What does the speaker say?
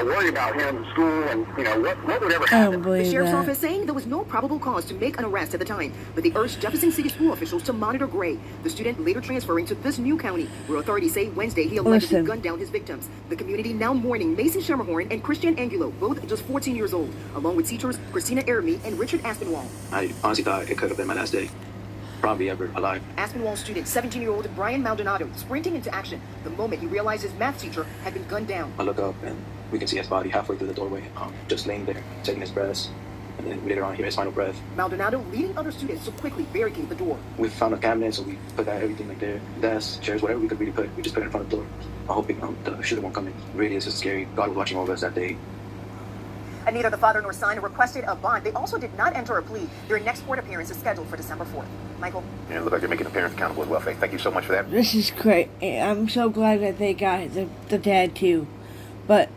worry about him in school and, what would ever I happen. don't The believe sheriff's that. office saying there was no probable cause to make an arrest at the time, but they urged Jefferson City school officials to monitor Gray, the student later transferring to this new county, where authorities say Wednesday he allegedly Listen. gunned down his victims. The community now mourning Mason Schermerhorn and Christian Angulo, both just 14 years old, along with teachers Christina Eremy and Richard Aspinwall. I honestly thought it could have been my last day, probably ever alive. Aspinwall student 17-year-old Brian Maldonado sprinting into action the moment he realized his math teacher had been gunned down. I look up and we can see his body halfway through the doorway, just laying there, taking his breaths, and then later on hear his final breath. Maldonado leading other students to quickly barricade the door. We found a cabinet, so we put that everything like there, desks, chairs, whatever we could really put, we just put it in front of the door. I hope the shooter won't come in. Really, it's just scary. God was watching over us that day. And neither the father nor son requested a bond. They also did not enter a plea. Their next court appearance is scheduled for December 4th. Michael? Yeah, it looks like they're making the parents accountable as well, Faith. Thank you so much for that. This is great. I'm so glad that they got the dad too. But